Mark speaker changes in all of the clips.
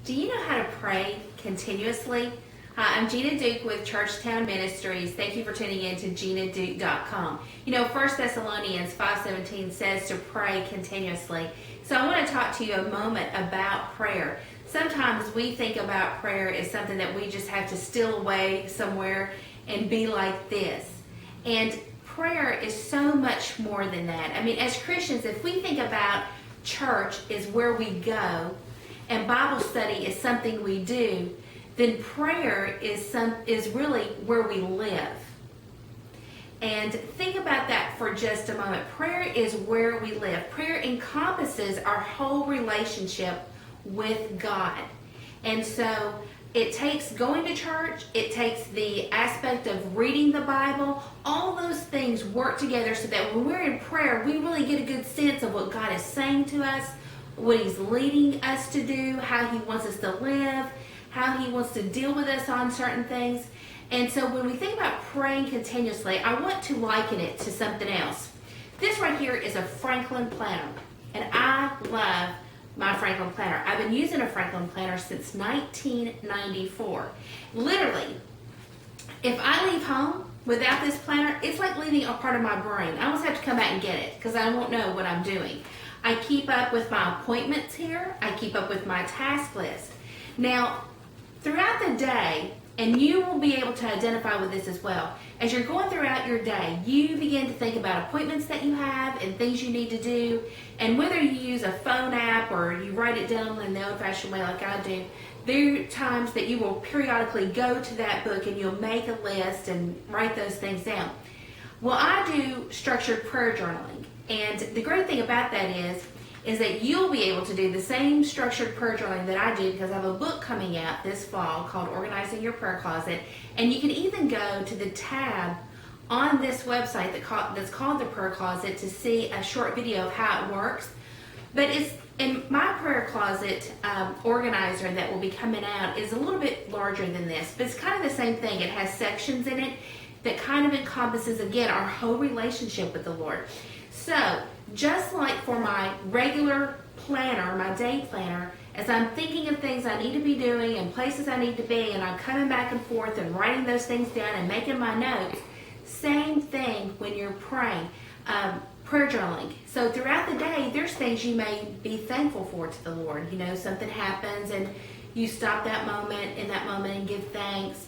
Speaker 1: Do you know how to pray continuously? Hi, I'm Gina Duke with Churchtown Ministries. Thank you for tuning in to ginaduke.com. You know, 1 Thessalonians 5:17 says to pray continuously. So I want to talk to you a moment about prayer. Sometimes we think about prayer as something that we just have to steal away somewhere and be like this. And prayer is so much more than that. I mean, as Christians, if we think about church is where we go and Bible study is something we do, then prayer is really where we live. And think about that for just a moment. Prayer is where we live. Prayer encompasses our whole relationship with God. And so it takes going to church, it takes the aspect of reading the Bible, all those things work together so that when we're in prayer, we really get a good sense of what God is saying to us, what He's leading us to do, how He wants us to live, how He wants to deal with us on certain things. And so when we think about praying continuously, I want to liken it to something else. This right here is a Franklin planner, and I love my Franklin planner. I've been using a Franklin planner since 1994. Literally, if I leave home without this planner, it's like leaving a part of my brain. I almost have to come back and get it because I won't know what I'm doing. I keep up with my appointments here. I keep up with my task list. Now, throughout the day, and you will be able to identify with this as well, as you're going throughout your day, you begin to think about appointments that you have and things you need to do. And whether you use a phone app or you write it down in the old-fashioned way like I do, there are times that you will periodically go to that book and you'll make a list and write those things down. Well, I do structured prayer journaling. And the great thing about that is that you'll be able to do the same structured prayer journaling that I do, because I have a book coming out this fall called Organizing Your Prayer Closet. And you can even go to the tab on this website that's called the Prayer Closet to see a short video of how it works. But it's in my prayer closet organizer that will be coming out is a little bit larger than this, but it's kind of the same thing. It has sections in it that kind of encompasses, again, our whole relationship with the Lord. So, just like for my regular planner, my day planner, as I'm thinking of things I need to be doing and places I need to be, and I'm coming back and forth and writing those things down and making my notes, same thing when you're praying, prayer journaling. So throughout the day, there's things you may be thankful for to the Lord. You know, something happens and you stop in that moment and give thanks.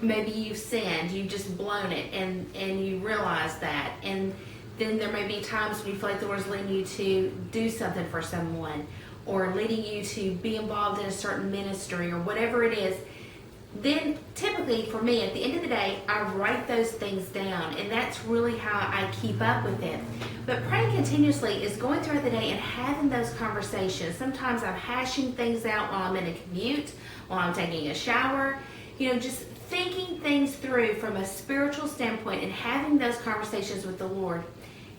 Speaker 1: Maybe you've sinned, you've just blown it, and you realize that. And then there may be times when you feel like the Lord's leading you to do something for someone, or leading you to be involved in a certain ministry, or whatever it is. Then typically for me, at the end of the day, I write those things down, and that's really how I keep up with it. But praying continuously is going throughout the day and having those conversations. Sometimes I'm hashing things out while I'm in a commute, while I'm taking a shower, you know, just thinking things through from a spiritual standpoint and having those conversations with the Lord.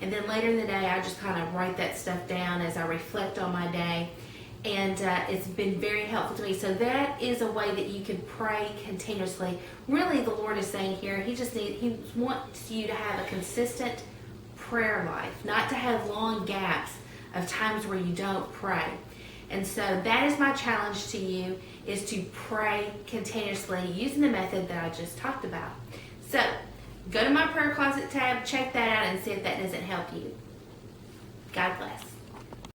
Speaker 1: And then later in the day, I just kind of write that stuff down as I reflect on my day. And it's been very helpful to me. So that is a way that you can pray continuously. Really, the Lord is saying here, He wants you to have a consistent prayer life, not to have long gaps of times where you don't pray. And so that is my challenge to you, is to pray continuously using the method that I just talked about. So go to my prayer closet tab, check that out, and see if that doesn't help you. God bless.